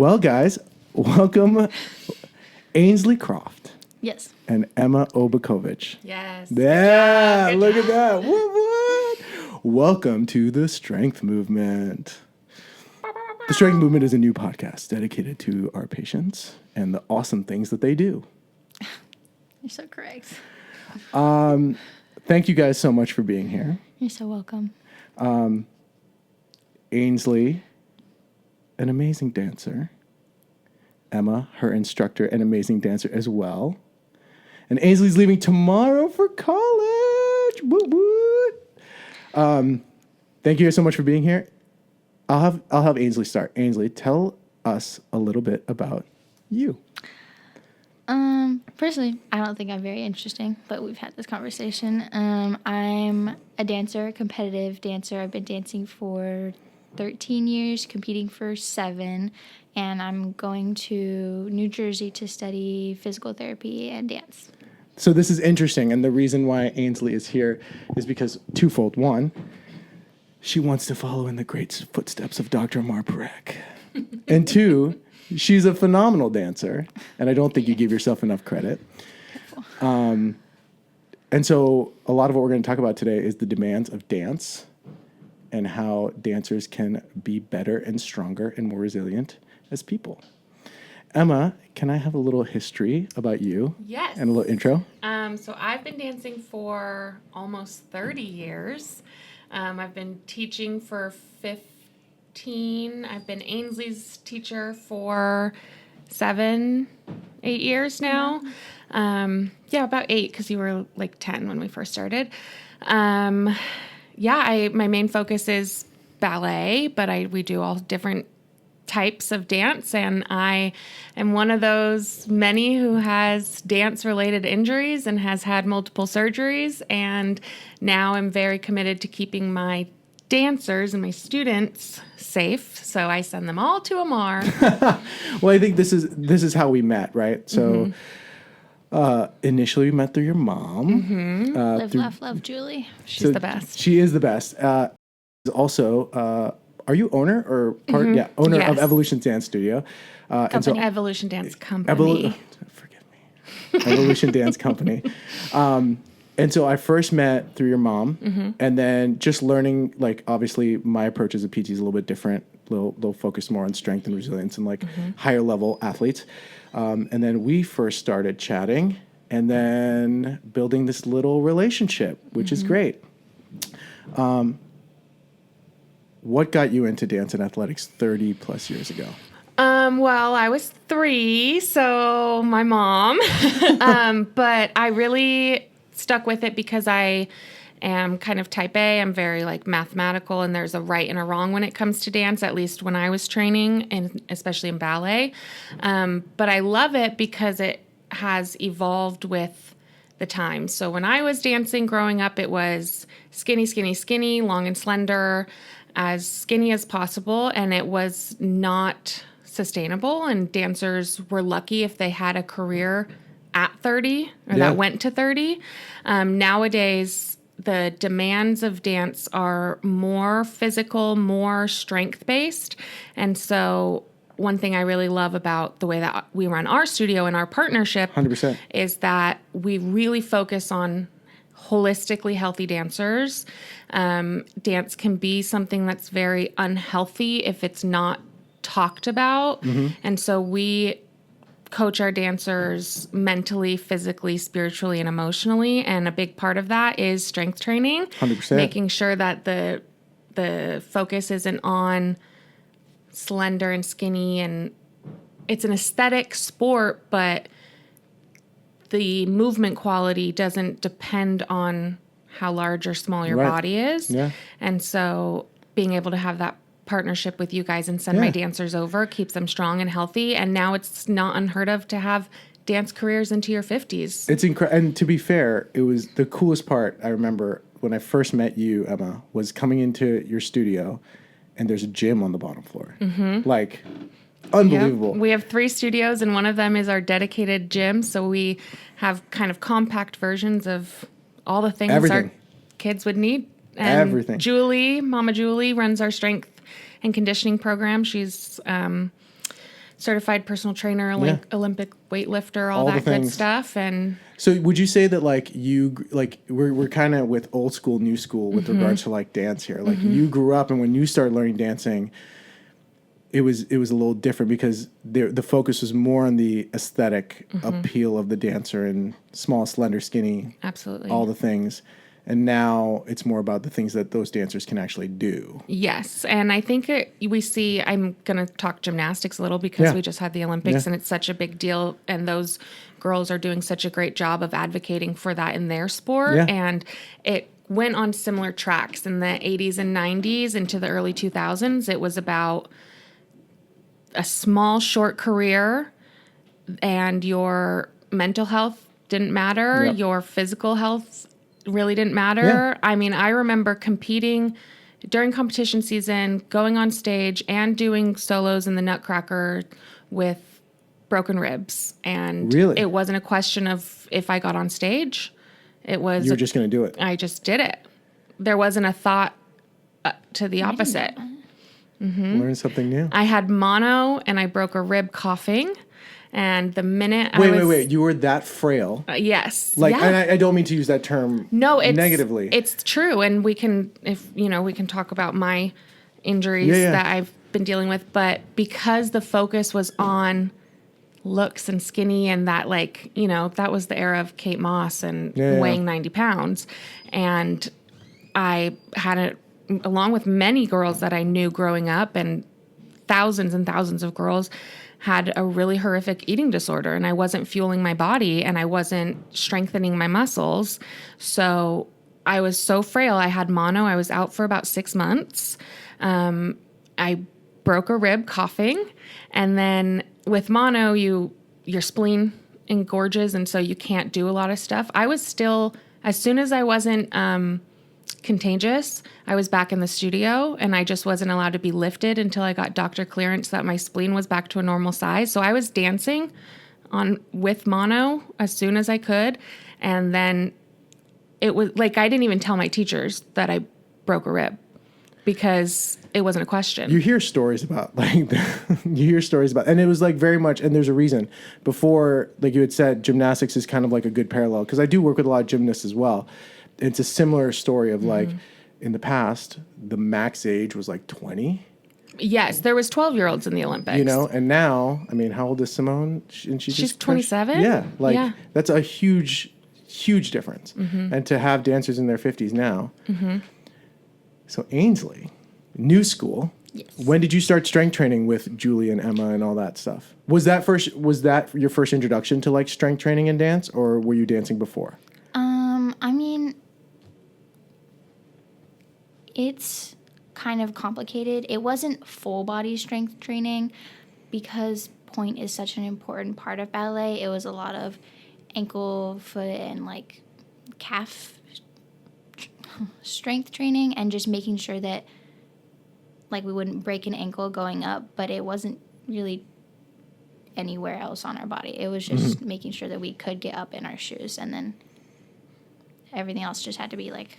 Well, guys, welcome Ainsley Croft. Yes. And Emma Obukowicz. Yes. Yeah, look at that. What? Welcome to the Strength Movement. The Strength Movement is a new podcast dedicated to our patients and the awesome things that they do. You're so correct. Thank you guys so much for being here. You're so welcome. Ainsley, an amazing dancer. Emma, her instructor, an amazing dancer as well. And Ainsley's leaving tomorrow for college. Woot woot. Thank you guys so much for being here. I'll have Ainsley start. Ainsley, tell us a little bit about you. Personally, I don't think I'm very interesting, but we've had this conversation. I'm a dancer, competitive dancer. I've been dancing for 13 years, competing for 7, and I'm going to New Jersey to study physical therapy and dance. So this is interesting, and the reason why Ainsley is here is because twofold. One, she wants to follow in the great footsteps of Dr. Amar Parekh. And two, she's a phenomenal dancer, and I don't think you give yourself enough credit. And so a lot of what we're going to talk about today is the demands of dance and how dancers can be better and stronger and more resilient as people. Emma, can I have a little history about you? Yes. And a little intro? So I've been dancing for almost 30 years. I've been teaching for 15. I've been Ainsley's teacher for 7, 8 years now. About 8 because you were like 10 when we first started. My main focus is ballet, but we do all different types of dance, and I am one of those many who has dance-related injuries and has had multiple surgeries, and now I'm very committed to keeping my dancers and my students safe, so I send them all to Amar. Well, I think this is how we met, right? So initially we met through your mom. Live, laugh, love, Julie. She's the best. She is the best. Also, are you owner or part? Mm-hmm. Yeah, owner Yes. of Evolution Dance Studio. Evolution Dance Company. Forgive me. Evolution Dance Company. And so I first met through your mom, and then just learning, like, obviously my approach as a PT is a little bit different. They'll focus more on strength and resilience and like higher level athletes. And then we first started chatting and then building this little relationship, which is great. What got you into dance and athletics 30 plus years ago? Well, I was 3, so my mom. But I really stuck with it because I am kind of type A. I'm very like mathematical, and there's a right and a wrong when it comes to dance, at least when I was training, and especially in ballet. But I love it because it has evolved with the time. So when I was dancing growing up, it was skinny, skinny, skinny, long and slender, as skinny as possible, and it was not sustainable, and dancers were lucky if they had a career at 30 or that went to 30. Nowadays, the demands of dance are more physical, more strength-based, and so one thing I really love about the way that we run our studio and our partnership 100%. is that we really focus on holistically healthy dancers. Dance can be something that's very unhealthy if it's not talked about. And so we coach our dancers mentally, physically, spiritually, and emotionally. And a big part of that is strength training. 100%. Making sure that the focus isn't on slender and skinny, and it's an aesthetic sport, but the movement quality doesn't depend on how large or small your body is. Yeah. And so being able to have that partnership with you guys and send my dancers over keeps them strong and healthy. And now it's not unheard of to have dance careers into your 50s. It's incredible. And to be fair, it was the coolest part. I remember when I first met you, Emma, was coming into your studio and there's a gym on the bottom floor. Like, unbelievable. Yep. We have 3 studios, and one of them is our dedicated gym. So we have kind of compact versions of all the things our kids would need. And Everything. Julie, Mama Julie, runs our strength and conditioning program. She's certified personal trainer, Olympic weightlifter, all All the that good things. stuff. And So would you say that like we're kind of with old school, new school with regards to like dance here? Like you grew up, and when you started learning dancing, it was a little different because the focus was more on the aesthetic appeal of the dancer and small, slender, skinny, absolutely all the things. And now it's more about the things that those dancers can actually do. Yes. And I think we see, I'm going to talk gymnastics a little because we just had the Olympics and it's such a big deal. And those girls are doing such a great job of advocating for that in their sport. Yeah. And it went on similar tracks in the 80s and 90s into the early 2000s. It was about a small, short career, and your mental health didn't matter. Yep. Your physical health really didn't matter. Yeah. I mean, I remember competing during competition season, going on stage and doing solos in the Nutcracker with broken ribs. And Really? it wasn't a question of if I got on stage. It was You were just going to do it. I just did it. There wasn't a thought to the opposite. Learn something new. I had mono and I broke a rib coughing. And the minute Wait. You were that frail. Yes. Like, yeah. and I don't mean to use that term negatively. It's true. And we can talk about my injuries that I've been dealing with. But because the focus was on looks and skinny and that, like, that was the era of Kate Moss and weighing 90 pounds. And I had it along with many girls that I knew growing up, and thousands of girls had a really horrific eating disorder, and I wasn't fueling my body and I wasn't strengthening my muscles. So I was so frail. I had mono. I was out for about 6 months. I broke a rib coughing, and then with mono, your spleen engorges, and so you can't do a lot of stuff. I was still, as soon as I wasn't contagious, I was back in the studio, and I just wasn't allowed to be lifted until I got doctor clearance that my spleen was back to a normal size. So I was dancing with mono as soon as I could, and then it was like I didn't even tell my teachers that I broke a rib because it wasn't a question. You hear stories about and it was like very much, and there's a reason. Before, like you had said, gymnastics is kind of like a good parallel because I do work with a lot of gymnasts as well. It's a similar story of like in the past, the max age was like 20. Yes, there was 12-year-olds in the Olympics. And now, I mean, how old is Simone? She's 27? Yeah, that's a huge difference. And to have dancers in their 50s now. So Ainsley, new school. Yes. When did you start strength training with Julie and Emma and all that stuff? Was that your first introduction to like strength training and dance, or were you dancing before? I mean, it's kind of complicated. It wasn't full body strength training because point is such an important part of ballet. It was a lot of ankle, foot, and like calf strength training, and just making sure that like we wouldn't break an ankle going up, but it wasn't really anywhere else on our body. It was just making sure that we could get up in our shoes, and then everything else just had to be like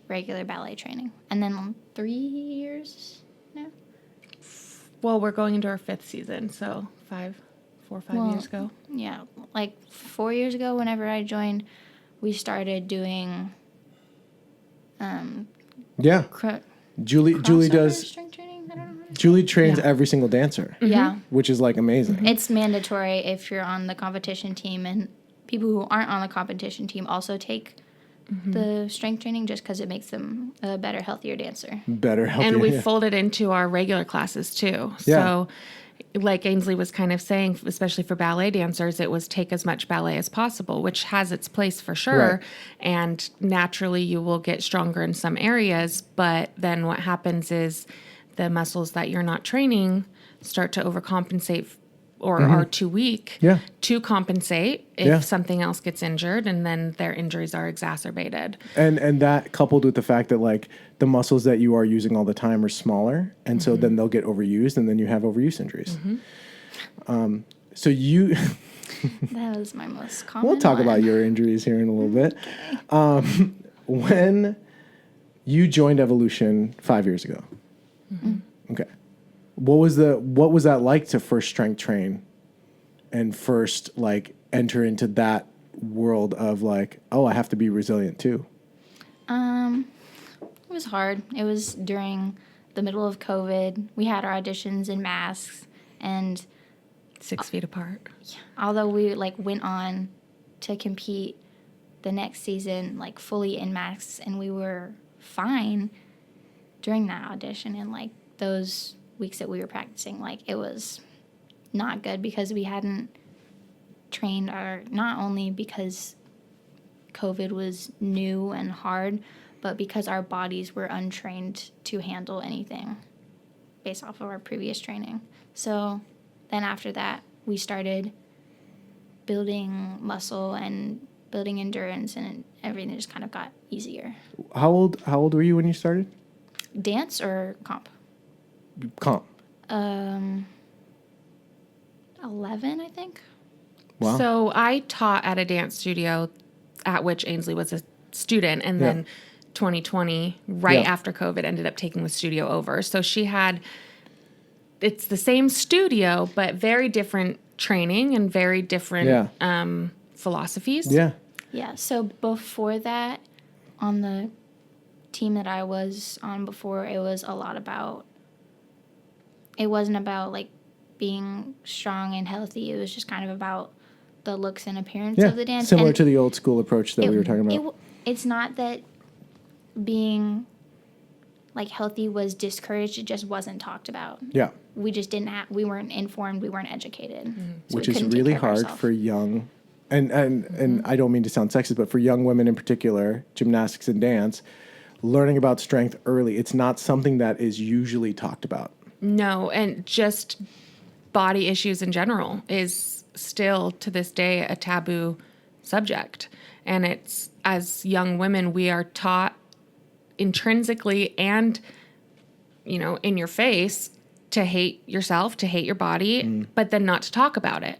regular ballet training. And then 3 years now? Well, we're going into our 5th season, so 4 or 5 years ago. Yeah, like 4 years ago, whenever I joined, we started doing Julie does. strength training. I don't know. Julie trains every single dancer. Yeah, Which is like amazing. it's mandatory if you're on the competition team, and people who aren't on the competition team also take the strength training just because it makes them a better, healthier dancer. Better help. And we fold it into our regular classes too. Yeah. So like Ainsley was kind of saying, especially for ballet dancers, it was take as much ballet as possible, which has its place for sure. Right. And naturally you will get stronger in some areas, but then what happens is the muscles that you're not training start to overcompensate or are too weak to compensate if something else gets injured, and then their injuries are exacerbated. And that coupled with the fact that like the muscles that you are using all the time are smaller, and so then they'll get overused, and then you have overuse injuries. So you That was my most common we'll talk one. about your injuries here in a little bit. When you joined Evolution 5 years ago. Okay. What was that like to first strength train and first like enter into that world of like, oh, I have to be resilient too? It was hard. It was during the middle of COVID. We had our auditions in masks, and 6 feet apart. although we like went on to compete the next season like fully in masks, and we were fine during that audition and like those weeks that we were practicing, like it was not good because we hadn't trained our, not only because COVID was new and hard, but because our bodies were untrained to handle anything based off of our previous training. So then after that, we started building muscle and building endurance, and everything just kind of got easier. How old were you when you started? Dance or comp? Comp. 11, I think. Wow. So I taught at a dance studio at which Ainsley was a student, and then 2020, right after COVID, ended up taking the studio over. So it's the same studio, but very different training and very different philosophies. Yeah. Yeah, so before that, on the team that I was on before, it was a lot about, it wasn't about like being strong and healthy. It was just kind of about the looks and appearance of the dance. Similar and to the old school approach that we were talking about. It's not that being like healthy was discouraged, it just wasn't talked about. Yeah. We just we weren't informed, we weren't educated. So Which we is couldn't take really care of hard ourselves. for young, and I don't mean to sound sexist, but for young women in particular, gymnastics and dance, learning about strength early, it's not something that is usually talked about. No, and just body issues in general is still to this day a taboo subject. And it's, as young women, we are taught intrinsically and, in your face to hate yourself, to hate your body, but then not to talk about it.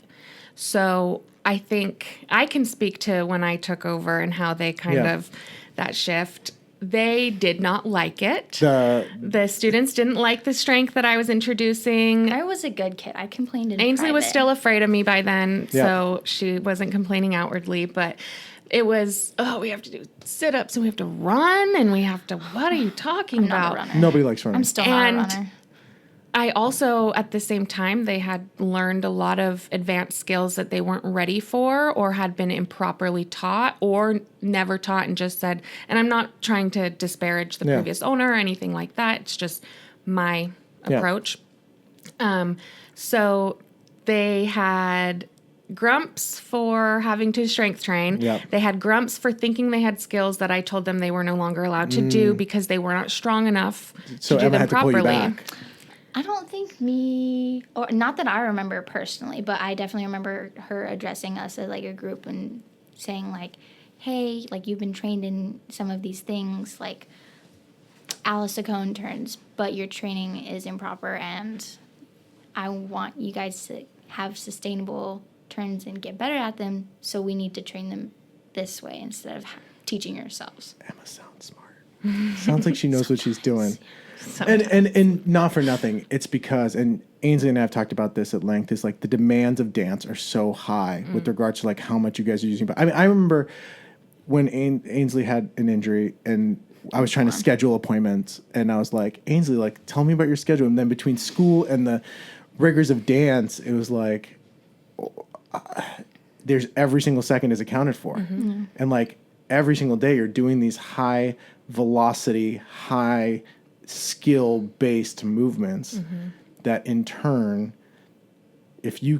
So I think I can speak to when I took over and how they kind of, that shift. They did not like it. The students didn't like the strength that I was introducing. I was a good kid. I complained in Ainsley was private. still afraid of me by then, so she wasn't complaining outwardly, but it was, we have to do sit-ups and we have to run and we have to, what are you talking I'm not about? a runner. Nobody likes running. I'm still not a And runner. I also, at the same time, they had learned a lot of advanced skills that they weren't ready for or had been improperly taught or never taught, and just said, and I'm not trying to disparage the previous owner or anything like that. It's just my approach. So they had grumps for having to strength train. They had grumps for thinking they had skills that I told them they were no longer allowed to do because they were not strong enough So to do Emma them had to pull properly. you back. I don't think or not that I remember personally, but I definitely remember her addressing us as like a group and saying like, hey, like you've been trained in some of these things, like Alice Cone turns, but your training is improper, and I want you guys to have sustainable turns and get better at them, so we need to train them this way instead of teaching yourselves. Emma sounds smart. Sounds like she knows what she's doing. And not for nothing, it's because, and Ainsley and I have talked about this at length, is like the demands of dance are so high with regards to like how much you guys are using. But I mean, I remember when Ainsley had an injury and I was trying to schedule appointments, and I was like, Ainsley, like, tell me about your schedule. And then between school and the rigors of dance, it was like, there's every single second is accounted for. And like every single day you're doing these high velocity, high skill-based movements that in turn, if you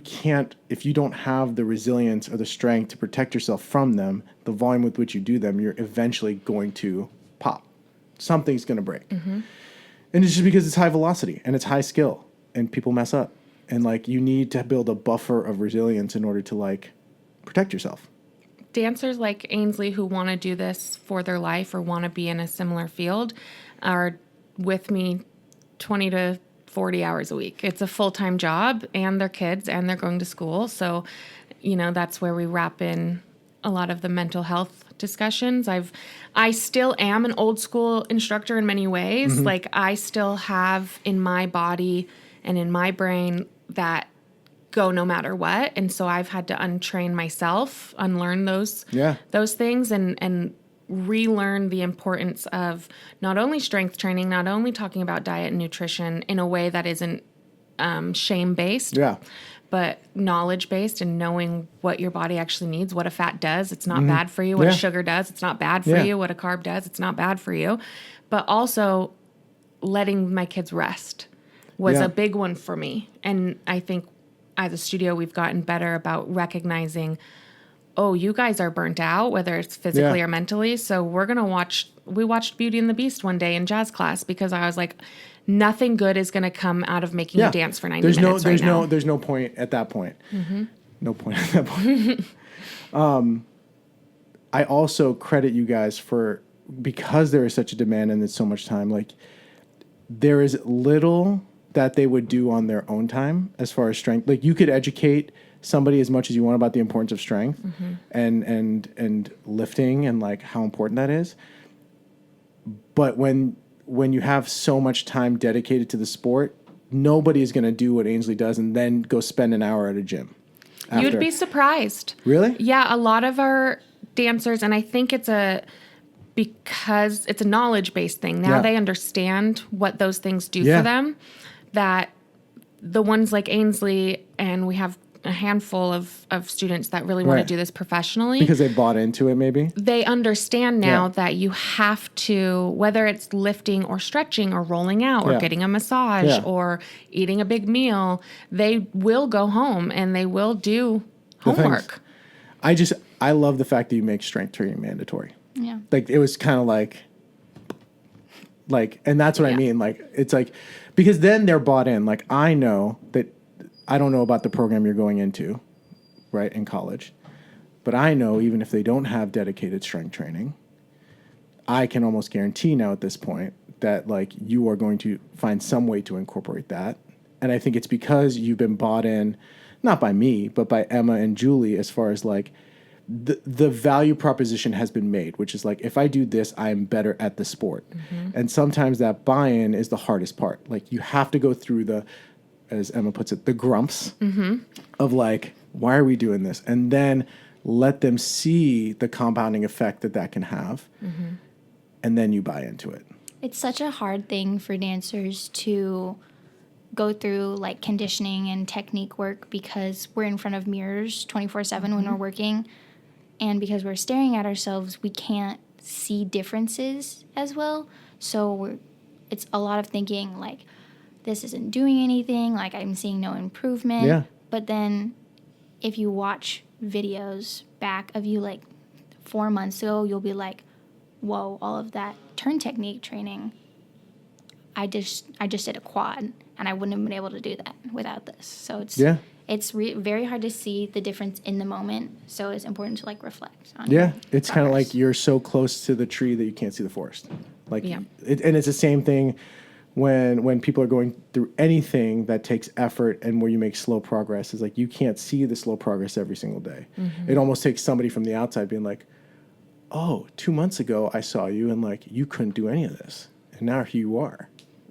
don't have the resilience or the strength to protect yourself from them, the volume with which you do them, you're eventually going to pop. Something's going to break. And it's just because it's high velocity and it's high skill and people mess up. And like you need to build a buffer of resilience in order to like protect yourself. Dancers like Ainsley who want to do this for their life or want to be in a similar field are with me 20 to 40 hours a week. It's a full-time job, and they're kids and they're going to school. So, that's where we wrap in a lot of the mental health discussions. I still am an old school instructor in many ways. Like I still have in my body and in my brain that go no matter what. And so I've had to untrain myself, unlearn those things, and relearn the importance of not only strength training, not only talking about diet and nutrition in a way that isn't shame-based, but knowledge-based, and knowing what your body actually needs, what a fat does, it's not bad for you, what a sugar does, it's not bad for you, what a carb does, it's not bad for you. But also letting my kids rest was a big one for me. And I think as a studio, we've gotten better about recognizing, oh, you guys are burnt out, whether it's physically or mentally. So we watched Beauty and the Beast one day in jazz class because I was like, nothing good is going to come out of making you dance for 90 minutes now. There's no point at that point. No point at that point. I also credit you guys because there is such a demand and there's so much time, like there is little that they would do on their own time as far as strength. Like you could educate somebody as much as you want about the importance of strength and lifting and like how important that is. But when you have so much time dedicated to the sport, nobody is going to do what Ainsley does and then go spend an hour at a gym after. You'd be surprised. Really? Yeah, a lot of our dancers, and I think because it's a knowledge-based thing. Now they understand what those things do for them, that the ones like Ainsley, and we have a handful of students that really want to do this professionally. Because they bought into it, maybe? They understand now that you have to, whether it's lifting or stretching or rolling out or getting a massage or eating a big meal, they will go home and they will do homework. I love the fact that you make strength training mandatory. Yeah. Like, it was kind of like, and that's what I mean. Like, it's like, because then they're bought in. Like, I know that, I don't know about the program you're going into, right, in college. But I know even if they don't have dedicated strength training, I can almost guarantee now at this point that, like, you are going to find some way to incorporate that. And I think it's because you've been bought in, not by me, but by Emma and Julie, as far as, like, the value proposition has been made, which is like, if I do this, I am better at the sport. And sometimes that buy-in is the hardest part. Like, you have to go through the, as Emma puts it, the grumps of like, why are we doing this? And then let them see the compounding effect that can have. And then you buy into it. It's such a hard thing for dancers to go through, like, conditioning and technique work, because we're in front of mirrors 24/7 when we're working. And because we're staring at ourselves, we can't see differences as well. So it's a lot of thinking, like, this isn't doing anything, like, I'm seeing no improvement. Yeah. But then if you watch videos back of you, like, 4 months ago, you'll be like, whoa, all of that turn technique training, I just did a quad, and I wouldn't have been able to do that without this. So it's very hard to see the difference in the moment. So it's important to, like, reflect on It's kind of like you're so close to the tree that you can't see the forest. Like, and it's the same thing when people are going through anything that takes effort and where you make slow progress. Is like, you can't see the slow progress every single day. It almost takes somebody from the outside being like, oh, 2 months ago I saw you and, like, you couldn't do any of this, and now here you are,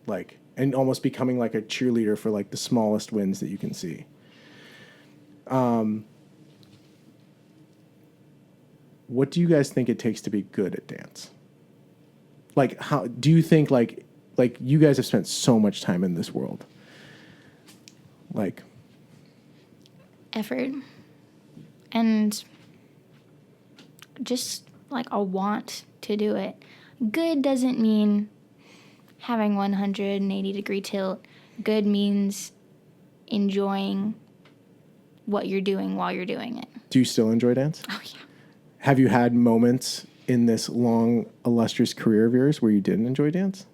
like, and almost becoming like a cheerleader for, like, the smallest wins that you can see. What do you guys think it takes to be good at dance? Like, how do you think, like you guys have spent so much time in this world, like, effort and just, like, a want to do it. Good doesn't mean having 180-degree tilt. Good means enjoying what you're doing while you're doing it. Do you still enjoy dance? Oh, yeah. Have you had moments in this long, illustrious career of yours where you didn't enjoy dance?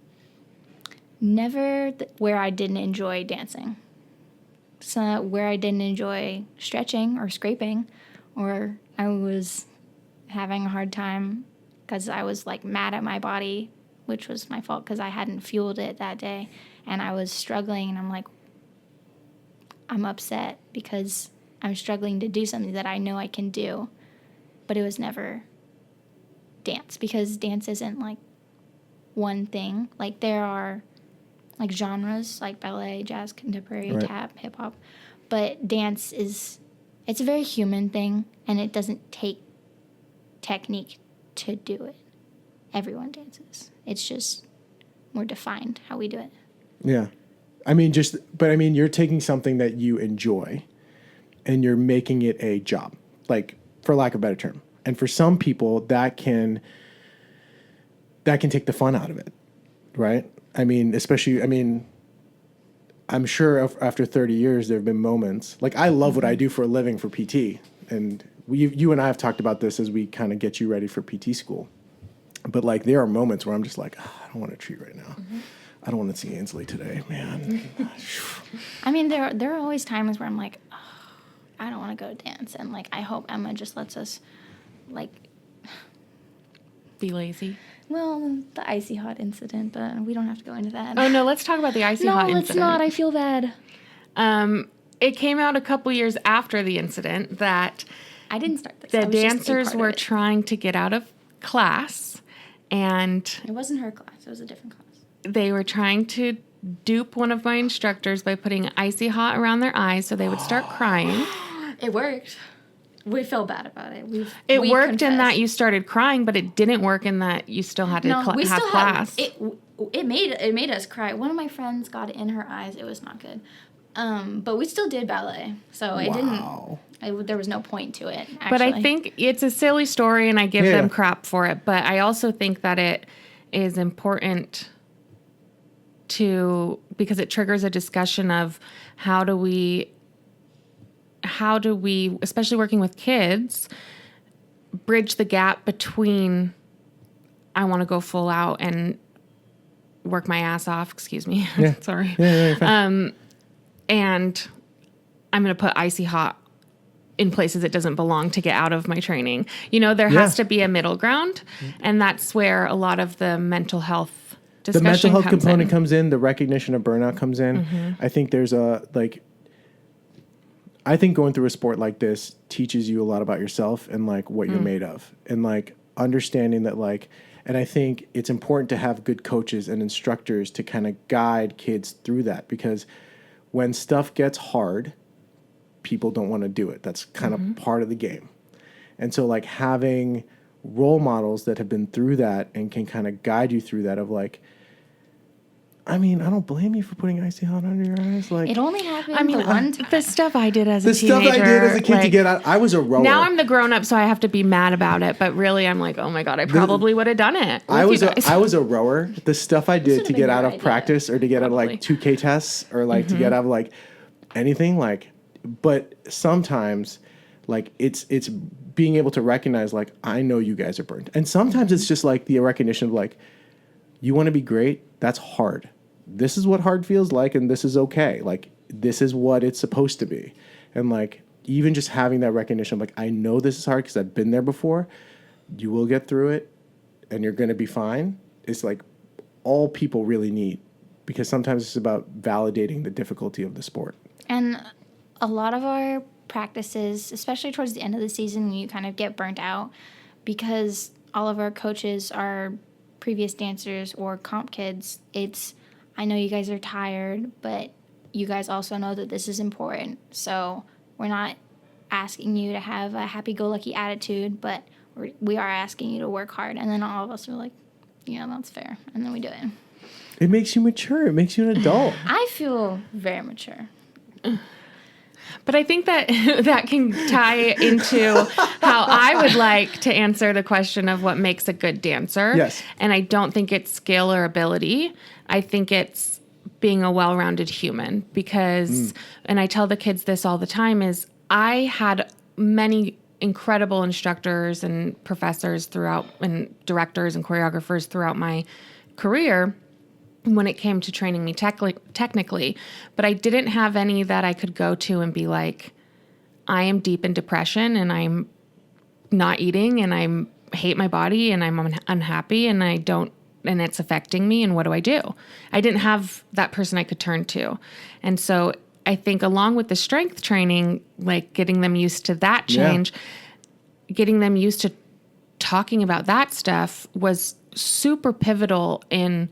Never where I didn't enjoy dancing. So where I didn't enjoy stretching or scraping, or I was having a hard time because I was, like, mad at my body, which was my fault because I hadn't fueled it that day, and I was struggling, and I'm like, I'm upset because I'm struggling to do something that I know I can do. But it was never dance, because dance isn't, like, one thing. Like, there are, like genres, like ballet, jazz, contemporary, Right. tap, hip hop. But dance it's a very human thing, and it doesn't take technique to do it. Everyone dances. It's just more defined how we do it. Yeah. You're taking something that you enjoy and you're making it a job, like, for lack of a better term. And for some people, that can take the fun out of it, right? I'm sure after 30 years, there have been moments, like, I love what I do for a living for PT. And you and I have talked about this as we kind of get you ready for PT school. But, like, there are moments where I'm just like, I don't want a treat right now. I don't want to see Ainsley today, man. I mean, there are always times where I'm like, oh, I don't want to go dance. And, like, I hope Emma just lets us, like, Be lazy. well, the icy hot incident, but we don't have to go into that. Oh, no, let's talk about the icy hot No, incident. let's not. I feel bad. It came out a couple years after the incident that I didn't start this. the I was just a dancers part of were it. trying to get out of class, and It wasn't her class. It was a different class. they were trying to dupe one of my instructors by putting icy hot around their eyes so they would start crying. It worked. We feel bad about it. It we worked in confess. that you started crying, but it didn't work in that you still had to we have still class. had it made us cry. One of my friends got it in her eyes. It was not good. But we still did ballet, so it Wow. didn't. There was no point to it. Actually. But I think it's a silly story, and I give Yeah. them crap for it. But I also think that it is important because it triggers a discussion of how do we, especially working with kids, bridge the gap between I want to go full out and work my ass off. Excuse me. Yeah. Sorry. Yeah, fine. And I'm going to put icy hot in places it doesn't belong to get out of my training. There has to be a middle ground, and that's where a lot of the mental health The discussion mental health comes component in. comes in. The recognition of burnout comes in. I think there's I think going through a sport like this teaches you a lot about yourself and, like, what you're made of, and, like, understanding that, like, and I think it's important to have good coaches and instructors to kind of guide kids through that, because when stuff gets hard, people don't want to do it. That's kind of part of the game. And so, like, having role models that have been through that and can kind of guide you through that of, like, I don't blame you for putting icy hot under your eyes. Like, it only happened I mean, the one time. the stuff I did as a the stuff teenager. I did as a kid to like, get out, I was a rower. now I'm the grown up, so I have to be mad about it. But really, I'm like, oh my God, I probably would have done it. I with was you guys. I was a rower. The stuff I did should've to been get out your of idea. practice or to get out of, like, 2K tests or, like, to get out of, like, anything, like, but sometimes, like, it's being able to recognize, like, I know you guys are burnt. And sometimes it's just, like, the recognition of, like, you want to be great? That's hard. This is what hard feels like, and this is okay. Like, this is what it's supposed to be. And, like, even just having that recognition of, like, I know this is hard because I've been there before. You will get through it, and you're going to be fine. It's, like, all people really need, because sometimes it's about validating the difficulty of the sport. And a lot of our practices, especially towards the end of the season, you kind of get burnt out because all of our coaches are previous dancers or comp kids. I know you guys are tired, but you guys also know that this is important. So we're not asking you to have a happy-go-lucky attitude, but we are asking you to work hard. And then all of us are like, yeah, that's fair. And then we do it. It makes you mature. It makes you an adult. I feel very mature. But I think that that can tie into how I would like to answer the question of what makes a good dancer. Yes. And I don't think it's skill or ability. I think it's being a well-rounded human because, and I tell the kids this all the time, is I had many incredible instructors and professors throughout, and directors and choreographers throughout my career when it came to training me technically, but I didn't have any that I could go to and be like, I am deep in depression and I'm not eating and I hate my body and I'm unhappy and and it's affecting me, and what do? I didn't have that person I could turn to. And so I think along with the strength training, like getting them used to that change, getting them used to talking about that stuff was super pivotal in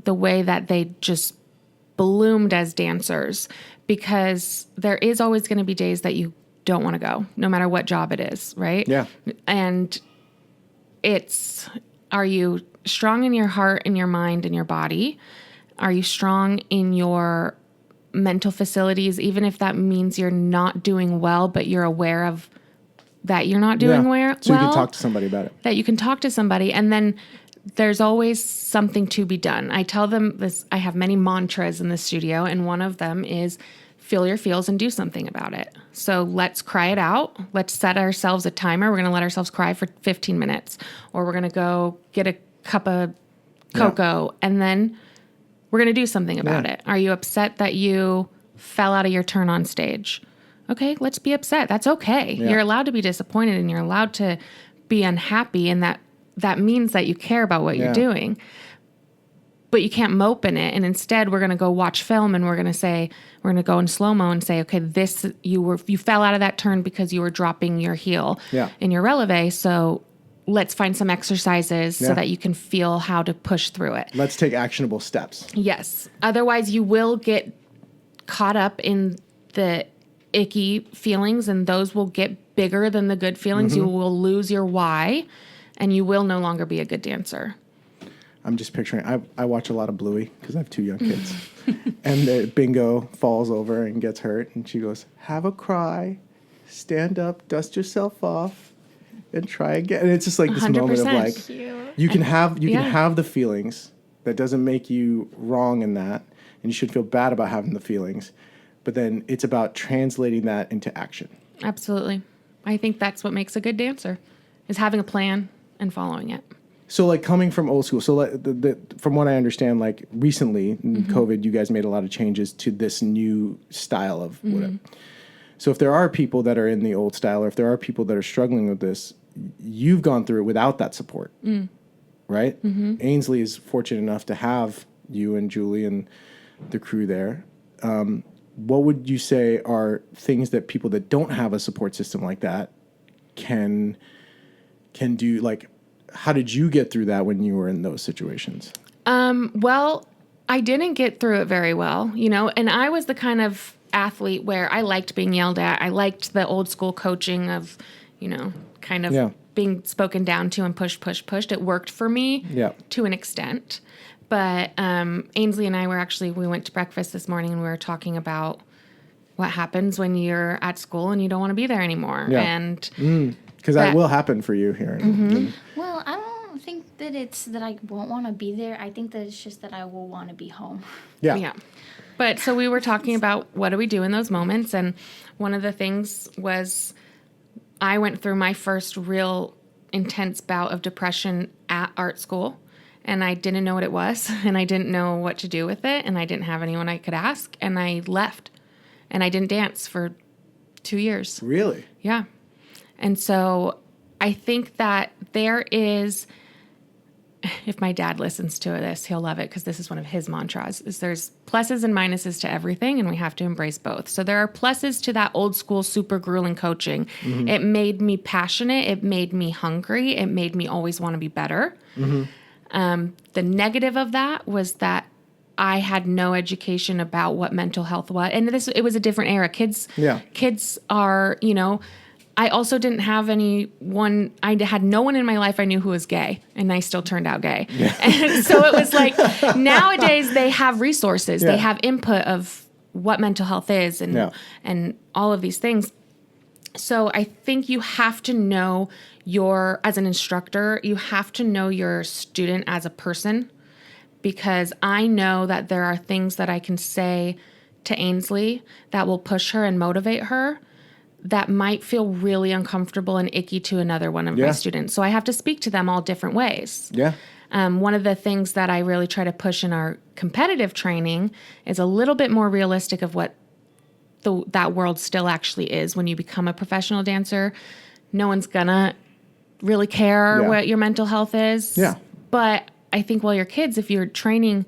the way that they just bloomed as dancers because there is always going to be days that you don't want to go, no matter what job it is, right? Yeah. And are you strong in your heart, in your mind, in your body? Are you strong in your mental facilities, even if that means you're not doing well, but you're aware of that you're not doing well? So you can talk to somebody about it. That you can talk to somebody, and then there's always something to be done. I tell them this, I have many mantras in the studio, and one of them is feel your feels and do something about it. So let's cry it out. Let's set ourselves a timer. We're going to let ourselves cry for 15 minutes, or we're going to go get a cup of cocoa, and then we're going to do something about it. Are you upset that you fell out of your turn on stage? Okay, let's be upset. That's okay. Yeah. You're allowed to be disappointed, and you're allowed to be unhappy, and that means that you care about what you're doing. But you can't mope in it. And instead, we're going to go watch film, and we're going to go in slow-mo and say, okay, you fell out of that turn because you were dropping your heel in your releve. So let's find some exercises so that you can feel how to push through it. Let's take actionable steps. Yes. Otherwise, you will get caught up in the icky feelings, and those will get bigger than the good feelings. You will lose your why, and you will no longer be a good dancer. I'm just picturing, I watch a lot of Bluey because I have 2 young kids. And the Bingo falls over and gets hurt. And she goes, have a cry, stand up, dust yourself off, and try again. And it's just like this 100%. moment of like, Cute. you can have the feelings. That doesn't make you wrong in that. And you should feel bad about having the feelings. But then it's about translating that into action. Absolutely. I think that's what makes a good dancer, is having a plan and following it. So, like, coming from old school, so from what I understand, like, recently, in COVID, you guys made a lot of changes to this new style of whatever. So if there are people that are in the old style, or if there are people that are struggling with this, you've gone through it without that support, right? Ainsley is fortunate enough to have you and Julie and the crew there. What would you say are things that people that don't have a support system like that can do? Like, how did you get through that when you were in those situations? Well, I didn't get through it very well, and I was the kind of athlete where I liked being yelled at. I liked the old school coaching of, kind of being spoken down to and pushed. It worked for me to an extent. But Ainsley and I we went to breakfast this morning, and we were talking about what happens when you're at school and you don't want to be there anymore. Yeah. And because that will happen for you here. Well, I don't think that it's that I won't want to be there. I think that it's just that I will want to be home. Yeah. But so we were talking about what do we do in those moments. And one of the things was I went through my first real intense bout of depression at art school. And I didn't know what it was. And I didn't know what to do with it. And I didn't have anyone I could ask. And I left. And I didn't dance for 2 years. Really? Yeah. And so I think that there is, if my dad listens to this, he'll love it because this is one of his mantras, is there's pluses and minuses to everything, and we have to embrace both. So there are pluses to that old school, super grueling coaching. It made me passionate. It made me hungry. It made me always want to be better. The negative of that was that I had no education about what mental health was. And it was a different era. Kids are, I also didn't have anyone, I had no one in my life I knew who was gay, and I still turned out gay. Yeah. And so it was like, nowadays they have resources. They have input of what mental health is and all of these things. So I think you have to know as an instructor, you have to know your student as a person, because I know that there are things that I can say to Ainsley that will push her and motivate her that might feel really uncomfortable and icky to another one of my students. So I have to speak to them all different ways. Yeah. One of the things that I really try to push in our competitive training is a little bit more realistic of what that world still actually is. When you become a professional dancer, no one's gonna really care what your mental health is. Yeah. But I think while you're kids, if you're training,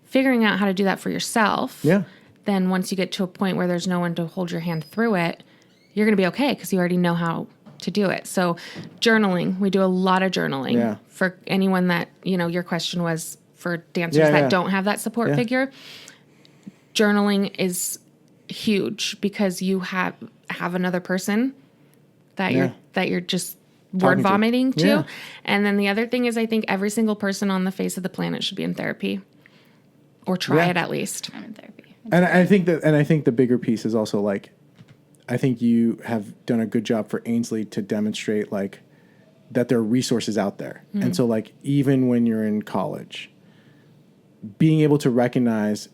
figuring out how to do that for yourself, then once you get to a point where there's no one to hold your hand through it, you're going to be okay because you already know how to do it. So journaling, we do a lot of journaling for anyone that, your question was for dancers that don't have that support figure. journaling is huge because you have another person that you're just word vomiting to. Yeah. And then the other thing is I think every single person on the face of the planet should be in therapy or try it at least. I'm in therapy. And I think the bigger piece is also like, I think you have done a good job for Ainsley to demonstrate like that there are resources out there. And so like, even when you're in college, being able to recognize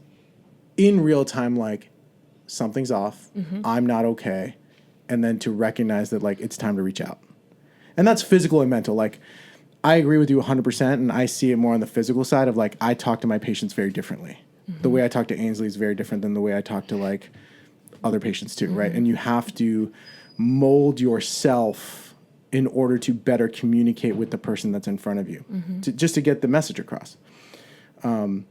in real time, like something's off, I'm not okay. And then to recognize that like, it's time to reach out. And that's physical and mental. Like, I agree with you 100%. And I see it more on the physical side of like, I talk to my patients very differently. The way I talk to Ainsley is very different than the way I talk to like other patients too. Right. And you have to mold yourself in order to better communicate with the person that's in front of you just to get the message across. And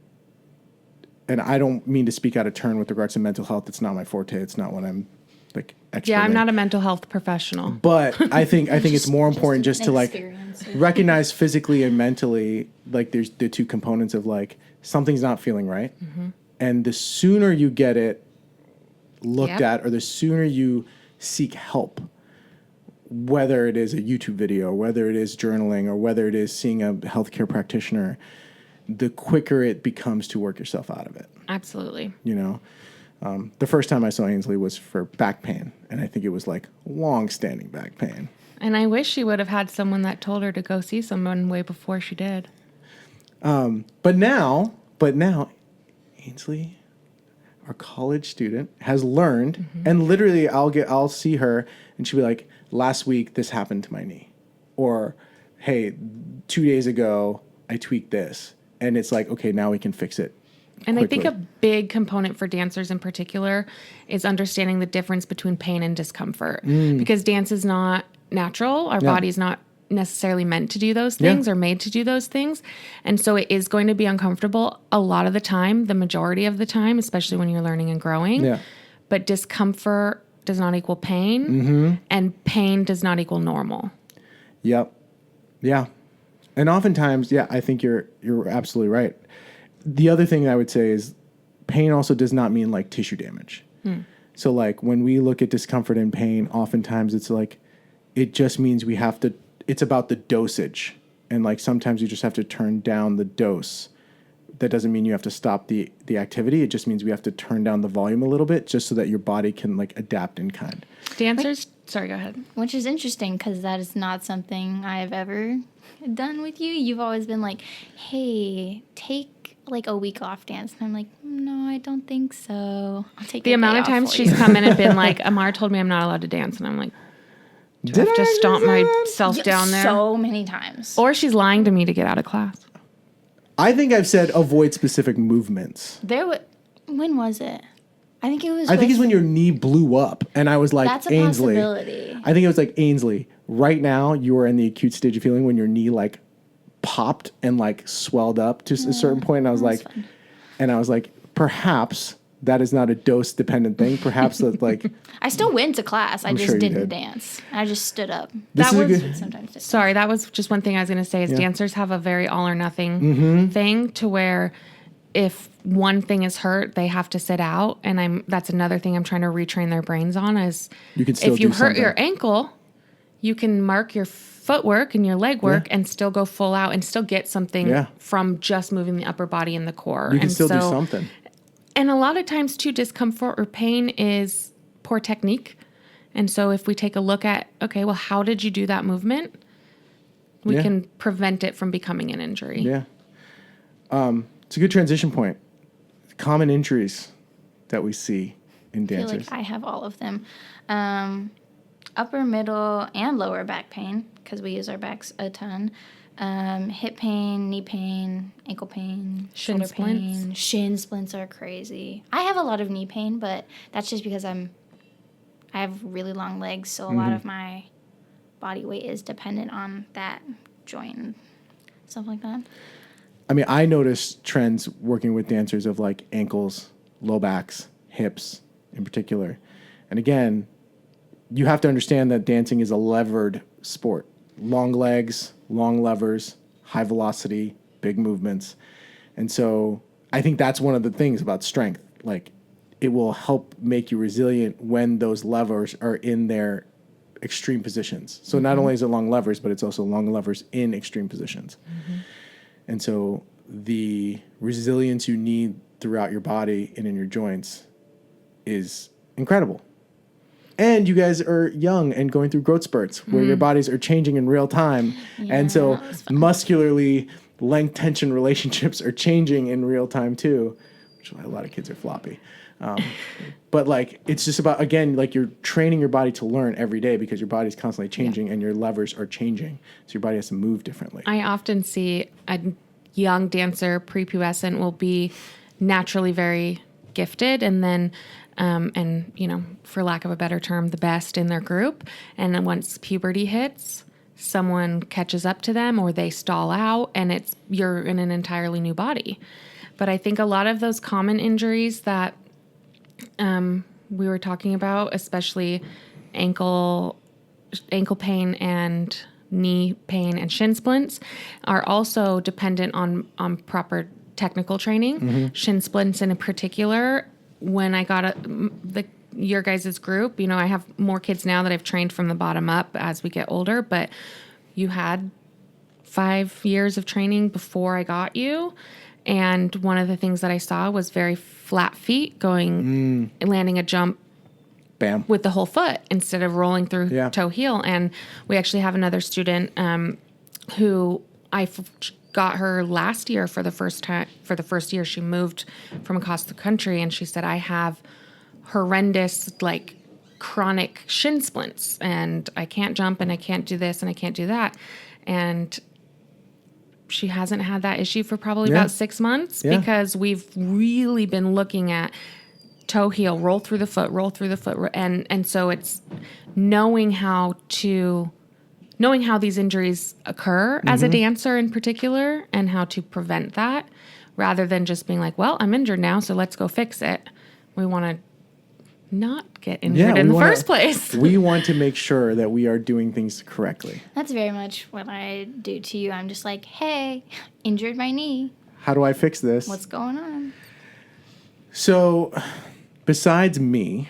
I don't mean to speak out of turn with regards to mental health. It's not my forte. It's not what I'm like expert Yeah, I'm in. not a mental health professional. But I think it's more important just to like experience. recognize physically and mentally, like there's the two components of like something's not feeling right. And the sooner you get it looked at, or the sooner you seek help, whether it is a YouTube video, whether it is journaling, or whether it is seeing a healthcare practitioner, the quicker it becomes to work yourself out of it. Absolutely. You know? The first time I saw Ainsley was for back pain, and I think it was like long-standing back pain. And I wish she would have had someone that told her to go see someone way before she did. But now, Ainsley, our college student, has learned, and literally I'll see her, and she'll be like, last week this happened to my knee, or hey, 2 days ago I tweaked this, and it's like, okay, now we can fix it. And quickly. I think a big component for dancers in particular is understanding the difference between pain and discomfort. Because dance is not natural. Our body's not necessarily meant to do those things or made to do those things. And so it is going to be uncomfortable a lot of the time, the majority of the time, especially when you're learning and growing. Yeah. But discomfort does not equal pain, and pain does not equal normal. Yep. Yeah. And oftentimes, I think you're absolutely right. The other thing I would say is pain also does not mean like tissue damage. So like when we look at discomfort and pain, oftentimes it's like, it just means it's about the dosage. And like sometimes you just have to turn down the dose. That doesn't mean you have to stop the activity. It just means we have to turn down the volume a little bit just so that your body can like adapt in kind. Dancers, sorry, go ahead. Which is interesting because that is not something I've ever done with you. You've always been like, hey, take like a week off dance. And I'm like, no, I don't think so. I'll take The amount of times she's come in and been like, Amar told me I'm not allowed to dance. And I'm like, do I have to stomp myself down there? So many times. Or she's lying to me to get out of class. I think I've said avoid specific movements. When was it? I think it was. I think it's when your knee blew up, and I was like, That's a Ainsley. possibility. I think it was like, Ainsley, right now you are in the acute stage of feeling when your knee like popped and like swelled up to a certain point. And I was like, perhaps that is not a dose dependent thing. Perhaps that like I still went to class. I just sure you didn't did. dance. I just stood up. This That is a was good- Sometimes did. Sorry, that was just one thing I was going to say is dancers have a very all or nothing thing to where if one thing is hurt, they have to sit out. And that's another thing I'm trying to retrain their brains on is You can still if you do hurt something. your ankle, you can mark your footwork and your leg work and still go full out and still get something from just moving the upper body and the core. you can and still do something. And a lot of times, too, discomfort or pain is poor technique. And so if we take a look at, okay, well, how did you do that movement? We can prevent it from becoming an injury. Yeah. It's a good transition point. Common injuries that we see in I feel dancers. like I have all of them. Upper, middle, and lower back pain because we use our backs a ton. Hip pain, knee pain, ankle pain, Shin shoulder splints. pain. Shin splints are crazy. I have a lot of knee pain, but that's just because I have really long legs, so a lot of my body weight is dependent on that joint and stuff like that. I mean, I notice trends working with dancers of like ankles, low backs, hips in particular. And again, you have to understand that dancing is a levered sport. Long legs, long levers, high velocity, big movements. And so I think that's one of the things about strength. Like it will help make you resilient when those levers are in their extreme positions. So not only is it long levers, but it's also long levers in extreme positions. And so the resilience you need throughout your body and in your joints is incredible. And you guys are young and going through growth spurts where your bodies are changing in real time. And so that was fun. muscularly, length tension relationships are changing in real time too, which a lot of kids are floppy. But like, it's just about, again, like you're training your body to learn every day because your body's constantly changing and your levers are changing. So your body has to move differently. I often see a young dancer, prepubescent, will be naturally very gifted and then, and, you know, for lack of a better term, the best in their group. And then once puberty hits, someone catches up to them or they stall out and you're in an entirely new body. But I think a lot of those common injuries that we were talking about, especially ankle pain and knee pain and shin splints, are also dependent on proper technical training. Shin splints in particular, when I got your guys' group, you know, I have more kids now that I've trained from the bottom up as we get older, but you had 5 years of training before I got you. And one of the things that I saw was very flat feet landing a jump Bam. with the whole foot instead of rolling through Yeah. toe heel. And we actually have another student who got her last year for the first time. For the first year, she moved from across the country, and she said, "I have horrendous, like, chronic shin splints, and I can't jump, and I can't do this, and I can't do that." And she hasn't had that issue for probably about 6 months because we've really been looking at toe heel, roll through the foot, and so it's knowing how these injuries occur as a dancer in particular and how to prevent that rather than just being like, well, I'm injured now, so let's go fix it. We want to not get injured in the first place. We want to make sure that we are doing things correctly. That's very much what I do to you. I'm just like, hey, injured my knee. How do I fix this? What's going on? So, besides me,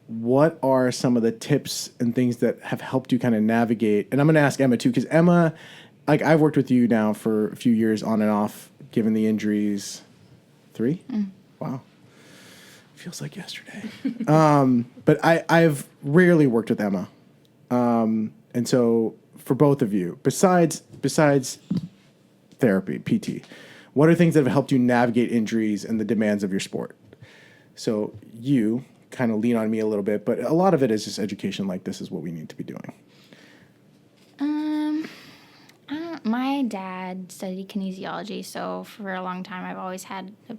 what are some of the tips and things that have helped you kind of navigate? And I'm going to ask Emma too, because Emma, like, I've worked with you now for a few years on and off, given the injuries. 3? Wow. Feels like yesterday. But I've rarely worked with Emma. And so for both of you, besides therapy, PT, what are things that have helped you navigate injuries and the demands of your sport? So you kind of lean on me a little bit, but a lot of it is just education. Like, this is what we need to be doing. My dad studied kinesiology, so for a long time I've always had a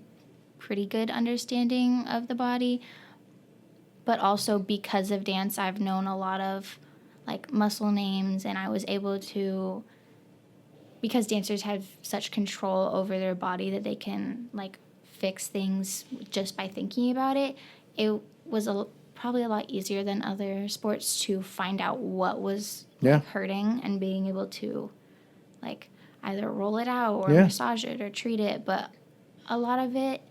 pretty good understanding of the body. But also because of dance, I've known a lot of like muscle names, and I was able to, because dancers have such control over their body that they can like fix things just by thinking about it. It was probably a lot easier than other sports to find out what was hurting and being able to like either roll it out or massage it or treat it. But a lot of it,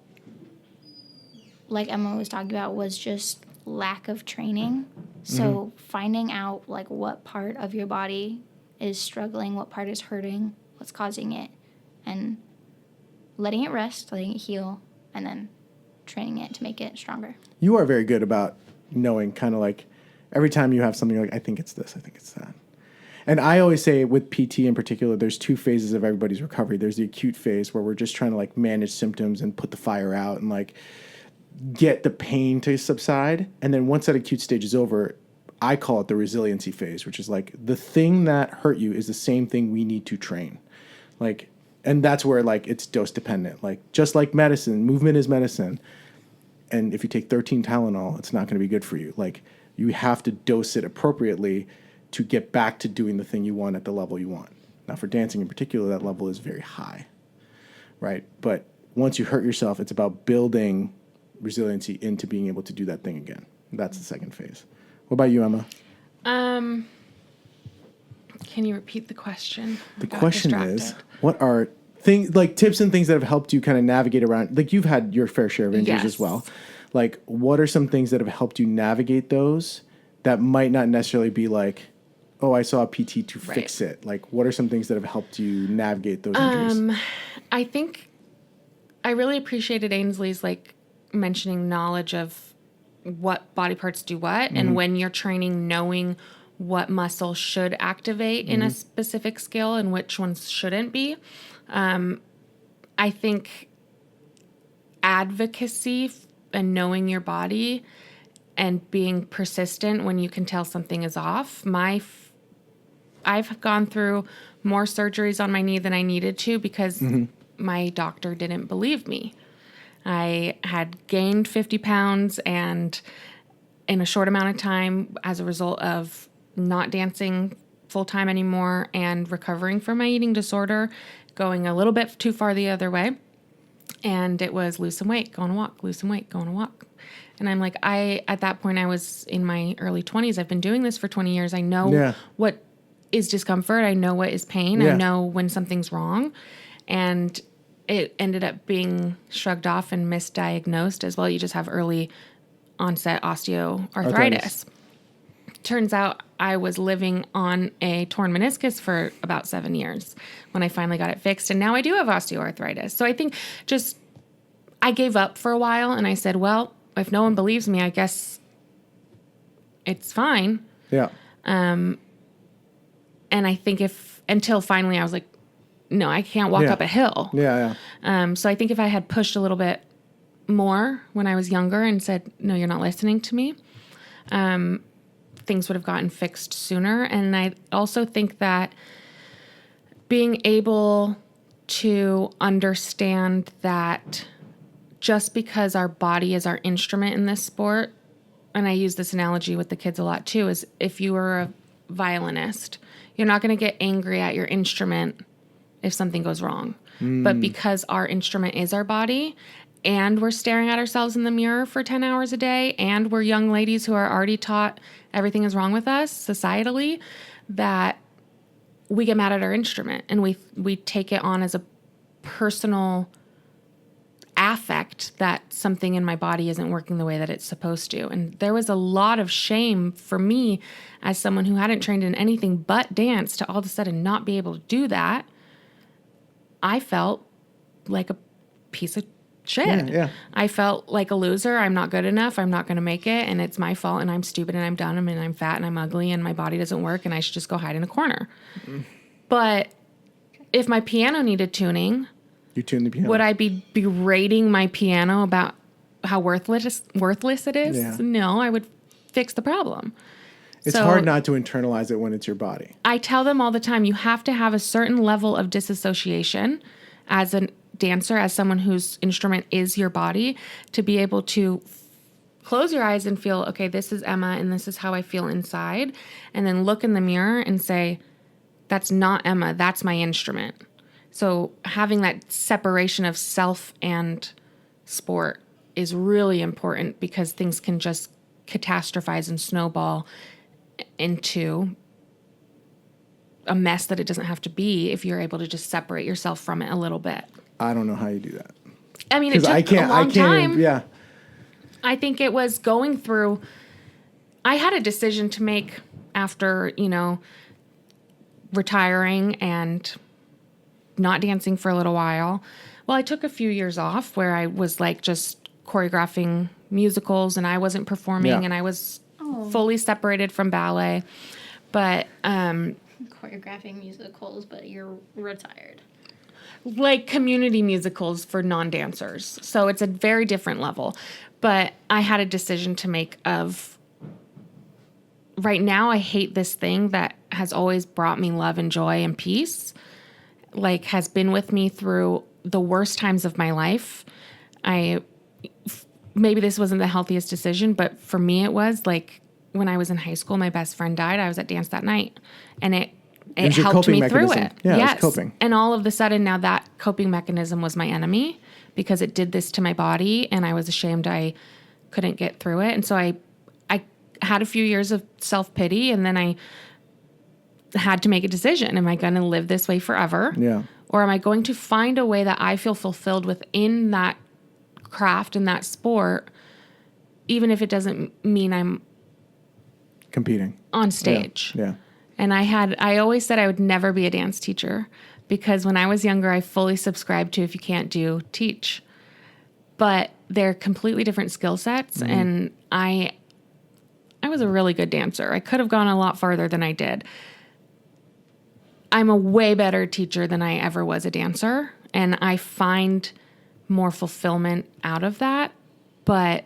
like Emma was talking about, was just lack of training. So finding out like what part of your body is struggling, what part is hurting, what's causing it, and letting it rest, letting it heal, and then training it to make it stronger. You are very good about knowing, kind of like every time you have something, like, I think it's this, I think it's that. And I always say with PT in particular, there's 2 phases of everybody's recovery. There's the acute phase where we're just trying to like manage symptoms and put the fire out and like get the pain to subside. And then once that acute stage is over, I call it the resiliency phase, which is like the thing that hurt you is the same thing we need to train. Like, and that's where like it's dose dependent. Like, just like medicine, movement is medicine. And if you take 13 Tylenol, it's not going to be good for you. Like, you have to dose it appropriately to get back to doing the thing you want at the level you want. Now, for dancing in particular, that level is very high, right? But once you hurt yourself, it's about building resiliency into being able to do that thing again. That's the second phase. What about you, Emma? Can you repeat the question? The question is, what are things like tips and things that have helped you kind of navigate around? Like, you've had your fair share of injuries as well. like, what are some things that have helped you navigate those that might not necessarily be like, oh, I saw a PT to fix it? Like, what are some things that have helped you navigate those injuries? I think I really appreciated Ainsley's like mentioning knowledge of what body parts do what, and when you're training, knowing what muscle should activate in a specific skill and which ones shouldn't be. I think advocacy and knowing your body and being persistent when you can tell something is off. I've gone through more surgeries on my knee than I needed to because my doctor didn't believe me. I had gained 50 pounds and in a short amount of time as a result of not dancing full time anymore and recovering from my eating disorder, going a little bit too far the other way. And it was lose some weight, go on a walk, lose some weight, go on a walk. And I'm like, at that point, I was in my early 20s. I've been doing this for 20 years. I know what is discomfort. I know what is pain. I know when something's wrong. And it ended up being shrugged off and misdiagnosed as well. You just have early onset osteoarthritis. Turns out I was living on a torn meniscus for about 7 years when I finally got it fixed. And now I do have osteoarthritis. So I think I gave up for a while and I said, well, if no one believes me, I guess it's fine. Yeah. And I think until finally I was like, no, I can't walk up a hill. Yeah. So I think if I had pushed a little bit more when I was younger and said, no, you're not listening to me, things would have gotten fixed sooner. And I also think that being able to understand that just because our body is our instrument in this sport, and I use this analogy with the kids a lot too, is if you were a violinist, you're not going to get angry at your instrument if something goes wrong. But because our instrument is our body, and we're staring at ourselves in the mirror for 10 hours a day, and we're young ladies who are already taught everything is wrong with us societally, that we get mad at our instrument and we take it on as a personal affect that something in my body isn't working the way that it's supposed to. And there was a lot of shame for me as someone who hadn't trained in anything but dance to all of a sudden not be able to do that. I felt like a piece of shit. Yeah. I felt like a loser. I'm not good enough. I'm not going to make it. And it's my fault. And I'm stupid and I'm dumb and I'm fat and I'm ugly and my body doesn't work and I should just go hide in a corner. But if my piano needed tuning, You tune the piano. would I be berating my piano about how worthless it is? Yeah. No, I would fix the problem. It's hard not to internalize it when it's your body. I tell them all the time, you have to have a certain level of disassociation as a dancer, as someone whose instrument is your body, to be able to close your eyes and feel, okay, this is Emma and this is how I feel inside. And then look in the mirror and say, that's not Emma, that's my instrument. So having that separation of self and sport is really important because things can just catastrophize and snowball into a mess that it doesn't have to be if you're able to just separate yourself from it a little bit. I don't know how you do that. I mean, it took a long time. I think it was going through, I had a decision to make after, retiring and not dancing for a little while. Well, I took a few years off where I was like just choreographing musicals and I wasn't performing and I was fully separated from ballet. But choreographing musicals, but you're retired. Like community musicals for non-dancers. So it's a very different level. But I had a decision to make of, right now I hate this thing that has always brought me love and joy and peace, like has been with me through the worst times of my life. Maybe this wasn't the healthiest decision, but for me it was. Like when I was in high school, my best friend died. I was at dance that night and it helped me through it. Yeah, yes. It was coping. And all of a sudden now that coping mechanism was my enemy because it did this to my body and I was ashamed I couldn't get through it. And so I had a few years of self-pity and then I had to make a decision. Am I going to live this way forever? Yeah. Or am I going to find a way that I feel fulfilled within that craft and that sport even if it doesn't mean I'm Competing. on stage. Yeah. And I always said I would never be a dance teacher because when I was younger, I fully subscribed to if you can't do, teach. But they're completely different skill sets. And I was a really good dancer. I could have gone a lot farther than I did. I'm a way better teacher than I ever was a dancer. And I find more fulfillment out of that. But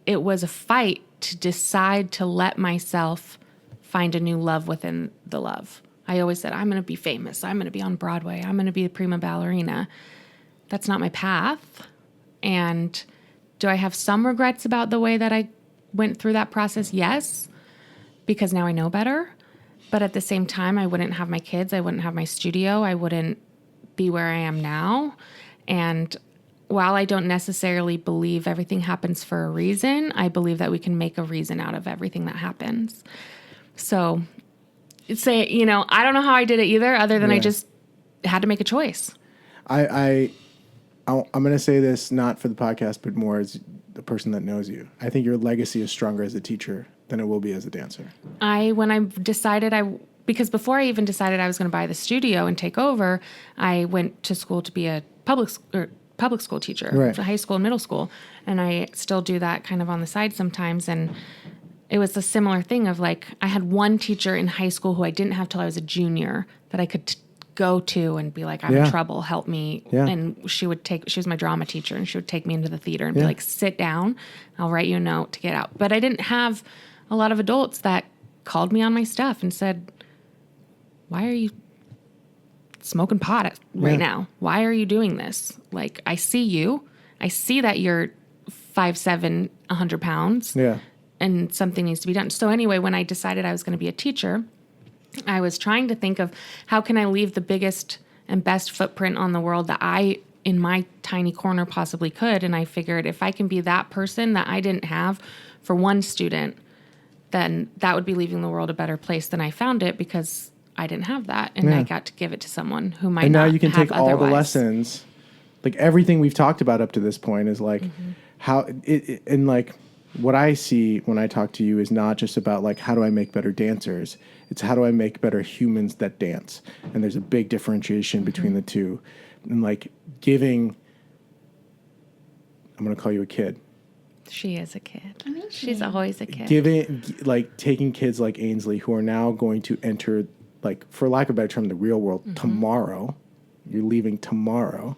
it was a fight to decide to let myself find a new love within the love. I always said, I'm going to be famous. I'm going to be on Broadway. I'm going to be a prima ballerina. That's not my path. And do I have some regrets about the way that I went through that process? Yes, because now I know better. But at the same time, I wouldn't have my kids. I wouldn't have my studio. I wouldn't be where I am now. And while I don't necessarily believe everything happens for a reason, I believe that we can make a reason out of everything that happens. So say, I don't know how I did it either, other than I just had to make a choice. I'm going to say this not for the podcast, but more as the person that knows you. I think your legacy is stronger as a teacher than it will be as a dancer. When I decided because before I even decided I was going to buy the studio and take over, I went to school to be a public school teacher, right. High school and middle school. And I still do that kind of on the side sometimes. And it was a similar thing of like, I had one teacher in high school who I didn't have till I was a junior that I could go to and be like, I'm in trouble, help me. Yeah. And she was my drama teacher, and she would take me into the theater and be like, sit down, I'll write you a note to get out. But I didn't have a lot of adults that called me on my stuff and said, why are you smoking pot right now? Why are you doing this? Like, I see you. I see that you're 5'7", 100 pounds. Yeah. And something needs to be done. So anyway, when I decided I was going to be a teacher, I was trying to think of how can I leave the biggest and best footprint on the world that I, in my tiny corner, possibly could. And I figured if I can be that person that I didn't have for one student, then that would be leaving the world a better place than I found it, because I didn't have that. And I got to give it to someone who might not have. And now you can take all the lessons, like everything we've talked about up to this point is like how it and like what I see when I talk to you is not just about like, how do I make better dancers? It's how do I make better humans that dance? And there's a big differentiation between the two. And like I'm going to call you a kid. She is a kid. She's always a kid. Taking kids like Ainsley who are now going to enter, like, for lack of a better term, the real world tomorrow. You're leaving tomorrow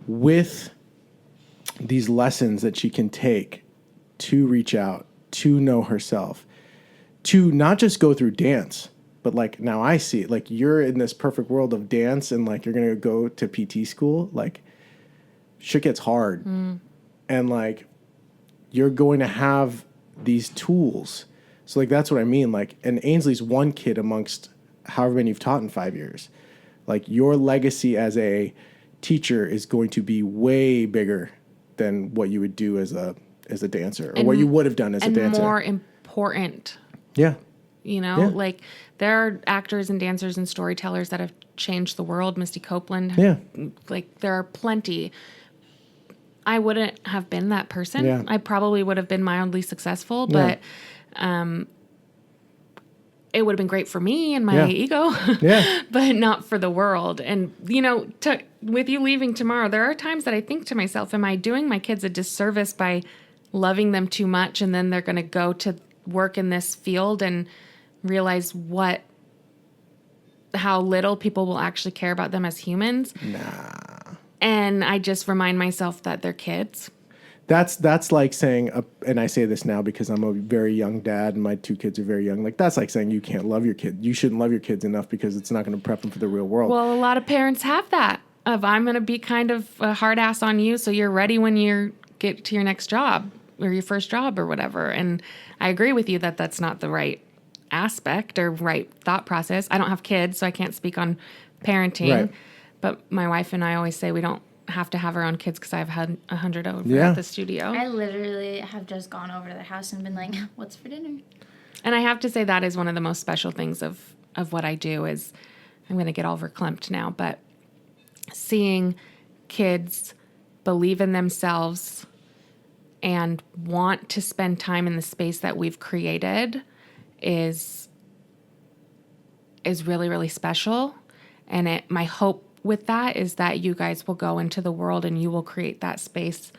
with these lessons that she can take to reach out, to know herself, to not just go through dance, but like now I see it, like you're in this perfect world of dance and like you're going to go to PT school, like shit gets hard. And like you're going to have these tools. So like that's what I mean. Like, and Ainsley's one kid amongst however many you've taught in 5 years. Like your legacy as a teacher is going to be way bigger than what you would do as a dancer, or what you would have done as a dancer. And more important. Yeah. Like there are actors and dancers and storytellers that have changed the world. Misty Copeland. Yeah. Like there are plenty. I wouldn't have been that person. Yeah. I probably would have been mildly successful, but it would have been great for me and my ego, but not for the world. And, with you leaving tomorrow, there are times that I think to myself, am I doing my kids a disservice by loving them too much? And then they're going to go to work in this field and realize how little people will actually care about them as humans. Nah. And I just remind myself that they're kids. That's like saying, and I say this now because I'm a very young dad and my 2 kids are very young. Like that's like saying you can't love your kid. You shouldn't love your kids enough because it's not going to prep them for the real world. Well, a lot of parents have that of I'm going to be kind of a hard ass on you so you're ready when you get to your next job or your first job or whatever. And I agree with you that that's not the right aspect or right thought process. I don't have kids, so I can't speak on parenting. Right. But my wife and I always say we don't have to have our own kids because I've had 100 over at the studio. I literally have just gone over to their house and been like, what's for dinner? And I have to say that is one of the most special things of what I do is, I'm going to get all verklempt now, but seeing kids believe in themselves and want to spend time in the space that we've created is really, really special. And my hope with that is that you guys will go into the world and you will create that space,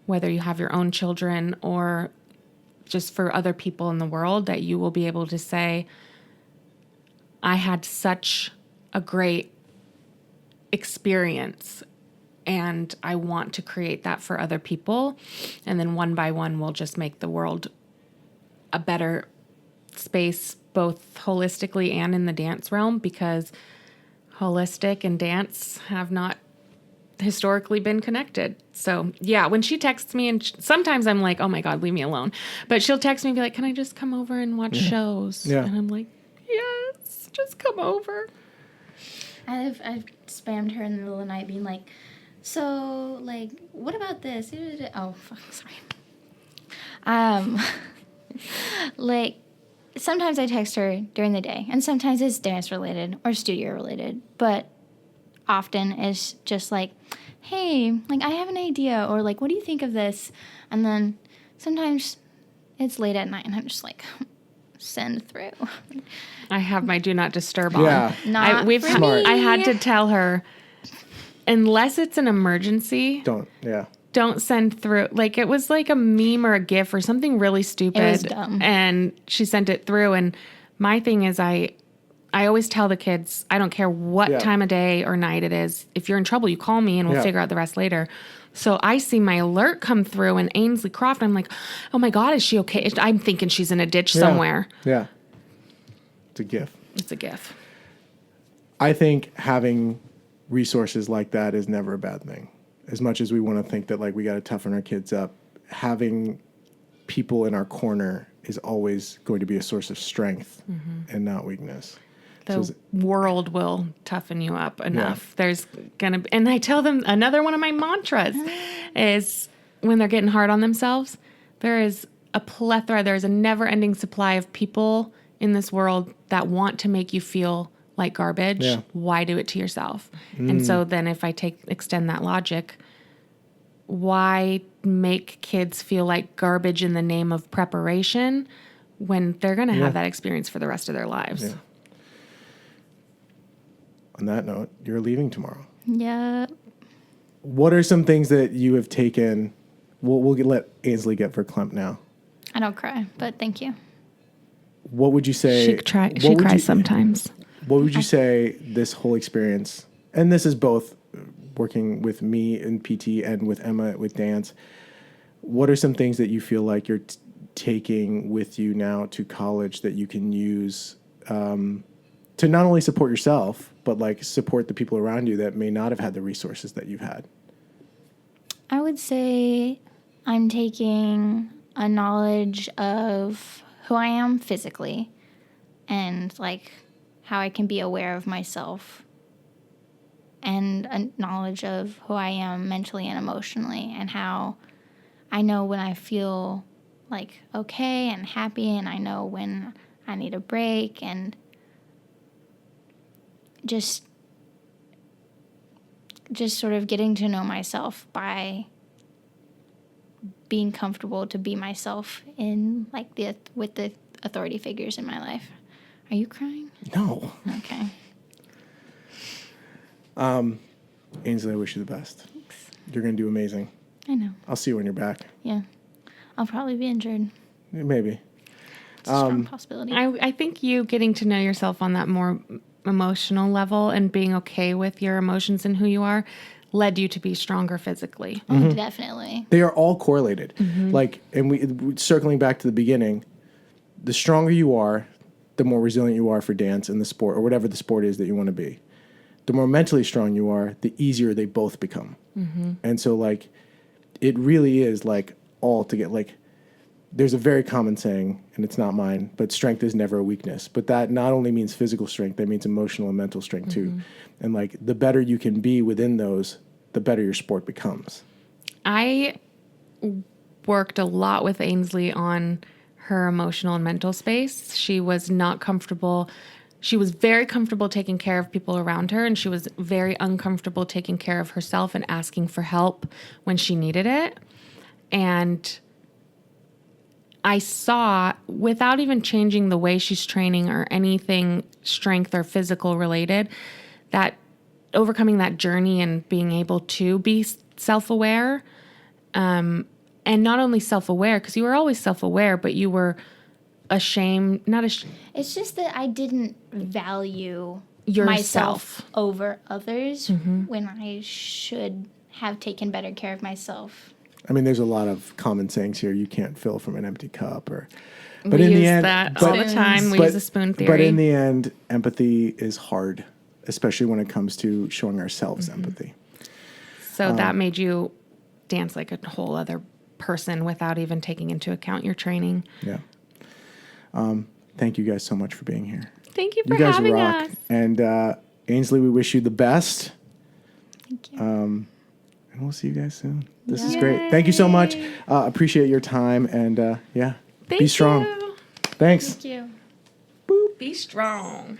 whether you have your own children or just for other people in the world, that you will be able to say, I had such a great experience and I want to create that for other people. And then one by one, we'll just make the world a better space, both holistically and in the dance realm, because holistic and dance have not historically been connected. So yeah, when she texts me, and sometimes I'm like, oh my God, leave me alone. But she'll text me and be like, can I just come over and watch shows? Yeah. And I'm like, yes, just come over. I've spammed her in the middle of the night being like, so, like, what about this? Oh, fuck, sorry. Like, sometimes I text her during the day, and sometimes it's dance related or studio related, but often it's just like, hey, like, I have an idea, or like, what do you think of this? And then sometimes it's late at night, and I'm just like, send through. I have my do not disturb on. Yeah. Not for Smart. me. I had to tell her, unless it's an emergency, don't send through. Like, it was like a meme or a GIF or something really stupid. It was dumb. And she sent it through. And my thing is, I always tell the kids, I don't care what time of day or night it is. If you're in trouble, you call me and we'll figure out the rest later. So I see my alert come through and Ainsley Croft. I'm like, oh my God, is she okay? I'm thinking she's in a ditch somewhere. Yeah. It's a gift. It's a GIF. I think having resources like that is never a bad thing. As much as we want to think that like we got to toughen our kids up, having people in our corner is always going to be a source of strength and not weakness. The world will toughen you up enough. There's going to be, and I tell them another one of my mantras is when they're getting hard on themselves, there is a plethora, there's a never ending supply of people in this world that want to make you feel like garbage. Yeah. Why do it to yourself? And so then if I extend that logic, why make kids feel like garbage in the name of preparation when they're going to have that experience for the rest of their lives? Yeah. On that note, you're leaving tomorrow. Yeah. What are some things that you have taken? We'll let Ainsley get for Klemp now. I don't cry, but thank you. What would you say? She cries sometimes. What would you say this whole experience, and this is both working with me in PT and with Emma with dance, what are some things that you feel like you're taking with you now to college that you can use to not only support yourself, but like support the people around you that may not have had the resources that you've had? I would say I'm taking a knowledge of who I am physically and like how I can be aware of myself, and a knowledge of who I am mentally and emotionally, and how I know when I feel like okay and happy, and I know when I need a break, and just sort of getting to know myself by being comfortable to be myself in like with the authority figures in my life. Are you crying? No. Okay. Ainsley, I wish you the best. Thanks. You're going to do amazing. I know. I'll see you when you're back. Yeah. I'll probably be injured. Maybe. It's a strong possibility. I think you getting to know yourself on that more emotional level and being okay with your emotions and who you are led you to be stronger physically. Oh, definitely. They are all correlated. Like, and we circling back to the beginning, the stronger you are, the more resilient you are for dance and the sport or whatever the sport is that you want to be. The more mentally strong you are, the easier they both become. And so like, it really is like all to get like, there's a very common saying, and it's not mine, but strength is never a weakness. But that not only means physical strength, that means emotional and mental strength too. And like the better you can be within those, the better your sport becomes. I worked a lot with Ainsley on her emotional and mental space. She was not comfortable. She was very comfortable taking care of people around her, and she was very uncomfortable taking care of herself and asking for help when she needed it. And I saw, without even changing the way she's training or anything strength or physical related, that overcoming that journey and being able to be self-aware, and not only self-aware, because you were always self-aware, but you were ashamed, not ashamed. It's just that I didn't value Yourself. myself over others when I should have taken better care of myself. I mean, there's a lot of common sayings here. You can't fill from an empty cup, but We in use the end, that all the time. We use the spoon theory. But in the end, empathy is hard, especially when it comes to showing ourselves empathy. So that made you dance like a whole other person without even taking into account your training. Yeah. Thank you guys so much for being here. Thank you for You guys having rock. us. And Ainsley, we wish you the best. Thank you. And we'll see you guys soon. This is great. Thank you so much. Appreciate your time. And yeah, be strong. You. Thanks. Thank you. Be strong.